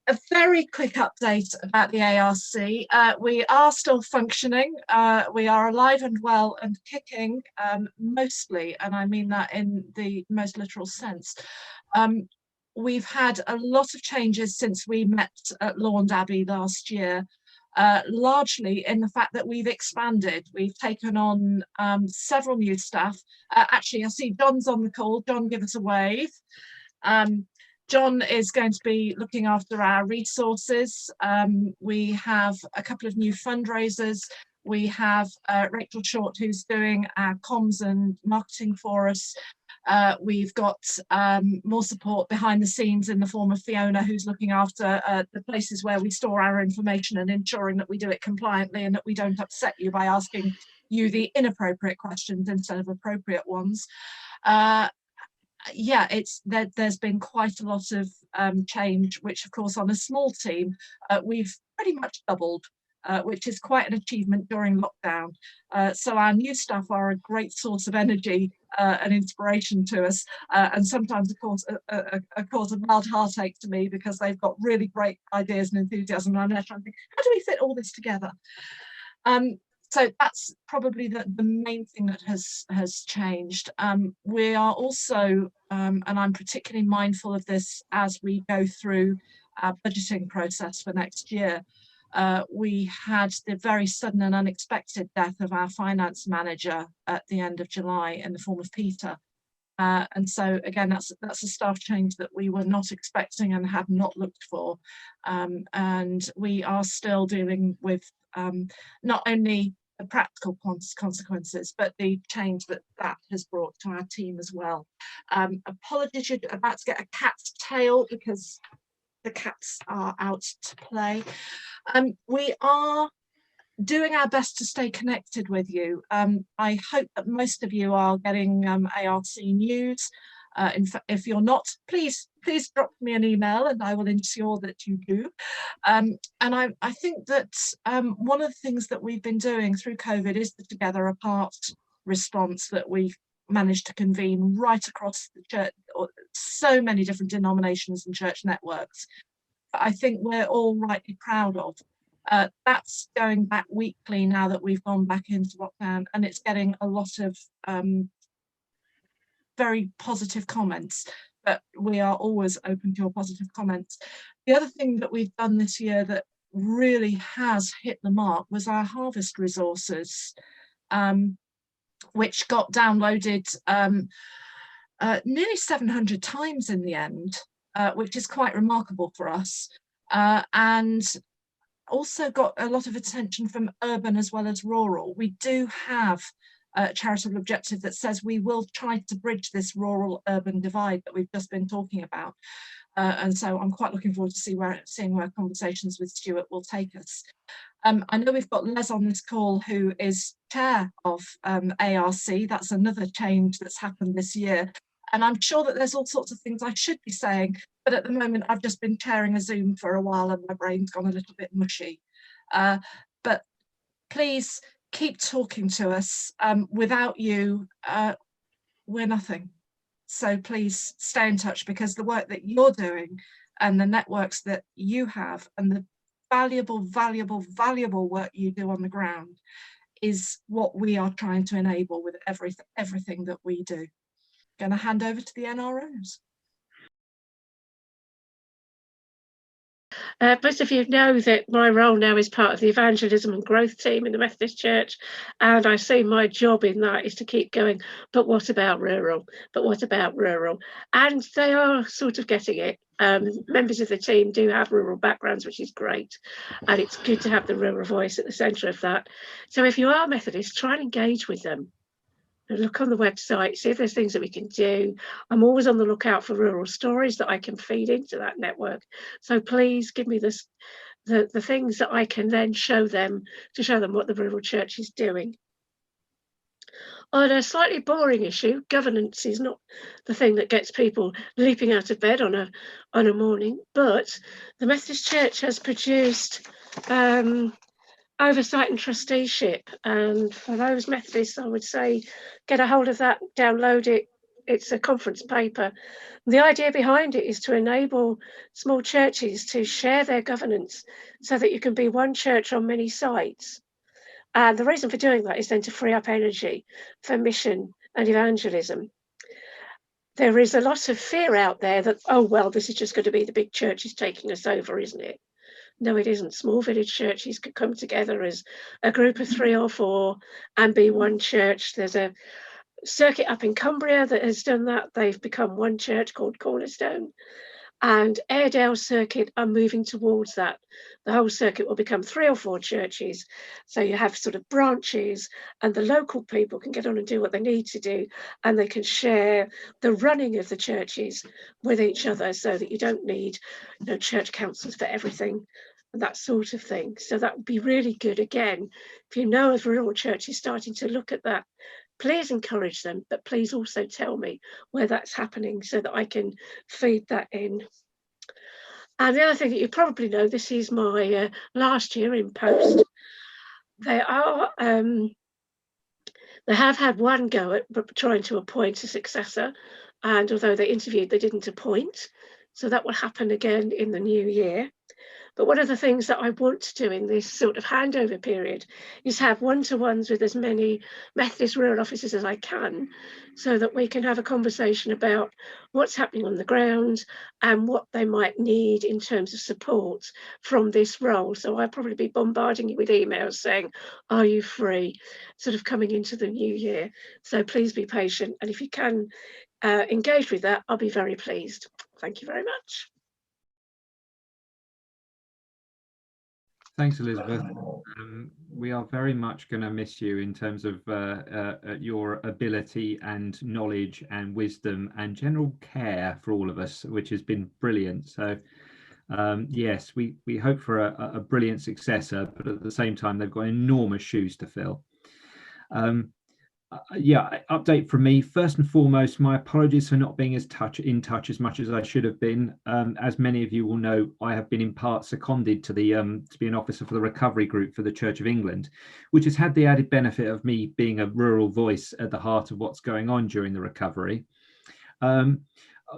A very quick update about the ARC. We are still functioning. We are alive and well and kicking, mostly, and I mean that in the most literal sense. We've had a lot of changes since we met at Laund Abbey last year, largely in the fact that we've expanded. We've taken on several new staff. Actually, I see John's on the call. John, give us a wave. John is going to be looking after our resources. We have a couple of new fundraisers. We have Rachel Short, who's doing our comms and marketing for us. We've got more support behind the scenes in the form of Fiona, who's looking after the places where we store our information and ensuring that we do it compliantly and that we don't upset you by asking you the inappropriate questions instead of appropriate ones. Yeah, there's been quite a lot of change, which of course on a small team we've pretty much doubled, which is quite an achievement during lockdown. So our new staff are a great source of energy and inspiration to us, and sometimes of course a cause of mild heartache to me, because they've got really great ideas and enthusiasm, and I'm there trying to think, how do we fit all this together? So that's probably the main thing that has changed. We are also, and I'm particularly mindful of this as we go through our budgeting process for next year. We had the very sudden and unexpected death of our finance manager at the end of July in the form of Peter. And so again, that's a staff change that we were not expecting and had not looked for. And we are still dealing with not only the practical consequences, but the change that has brought to our team as well. Apologies, you're about to get a cat's tail because the cats are out to play. We are doing our best to stay connected with you. I hope that most of you are getting ARC news. In fact, if you're not, please drop me an email and I will ensure that you do. And I think that one of the things that we've been doing through COVID is the Together Apart response that we've managed to convene right across the church, or so many different denominations and church networks. I think we're all rightly proud of. That's going back weekly now that we've gone back into lockdown, and it's getting a lot of very positive comments, but we are always open to your positive comments. The other thing that we've done this year that really has hit the mark was our harvest resources, which got downloaded nearly 700 times in the end, which is quite remarkable for us, and also got a lot of attention from urban as well as rural. We do have a charitable objective that says we will try to bridge this rural-urban divide that we've just been talking about. And so I'm quite looking forward to seeing where conversations with Stuart will take us. I know we've got Les on this call, who is chair of ARC. That's another change that's happened this year. And I'm sure that there's all sorts of things I should be saying, but at the moment I've just been chairing a Zoom for a while and my brain's gone a little bit mushy. But please keep talking to us. Without you, we're nothing. So please stay in touch, because the work that you're doing and the networks that you have and the valuable work you do on the ground is what we are trying to enable with everything that we do. Going to hand over to the NROs. Most of you know that my role now is part of the evangelism and growth team in the Methodist Church, and I see my job in that is to keep going, but what about rural? But what about rural? And they are sort of getting it. Members of the team do have rural backgrounds, which is great, and it's good to have the rural voice at the centre of that. So if you are Methodist, try and engage with them. Look on the website, see if there's things that we can do. I'm always on the lookout for rural stories that I can feed into that network. So please give me the things that I can then show them, to show them what the rural church is doing. On a slightly boring issue, governance is not the thing that gets people leaping out of bed on a morning, but the Methodist Church has produced oversight and trusteeship, and for those Methodists I would say get a hold of that, download it, it's a conference paper. The idea behind it is to enable small churches to share their governance so that you can be one church on many sites. And the reason for doing that is then to free up energy for mission and evangelism. There is a lot of fear out there that, oh, well, this is just going to be the big churches taking us over, isn't it? No, it isn't. Small village churches could come together as a group of 3 or 4 and be one church. There's a circuit up in Cumbria that has done that. They've become one church called Cornerstone. And Airedale Circuit are moving towards that. The whole circuit will become 3 or 4 churches. So you have sort of branches, and the local people can get on and do what they need to do, and they can share the running of the churches with each other, so that you don't need, church councils for everything and that sort of thing. So that would be really good. Again, if you know of rural churches starting to look at that, please encourage them, but please also tell me where that's happening so that I can feed that in. And the other thing that you probably know, this is my last year in post. They have had one go at trying to appoint a successor, and although they interviewed, they didn't appoint. So that will happen again in the new year. But one of the things that I want to do in this sort of handover period is have one-to-ones with as many Methodist rural officers as I can, so that we can have a conversation about what's happening on the ground and what they might need in terms of support from this role. So I'll probably be bombarding you with emails saying, are you free, sort of coming into the new year. So please be patient. And if you can engage with that, I'll be very pleased. Thank you very much. Thanks, Elizabeth. We are very much going to miss you in terms of your ability and knowledge and wisdom and general care for all of us, which has been brilliant. So yes, we hope for a brilliant successor, but at the same time, they've got enormous shoes to fill. Yeah, update from me. First and foremost, my apologies for not being in touch as much as I should have been. As many of you will know, I have been in part seconded to the to be an officer for the recovery group for the Church of England, which has had the added benefit of me being a rural voice at the heart of what's going on during the recovery.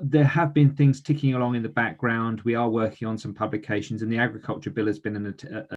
There have been things ticking along in the background. We are working on some publications, and the agriculture bill has been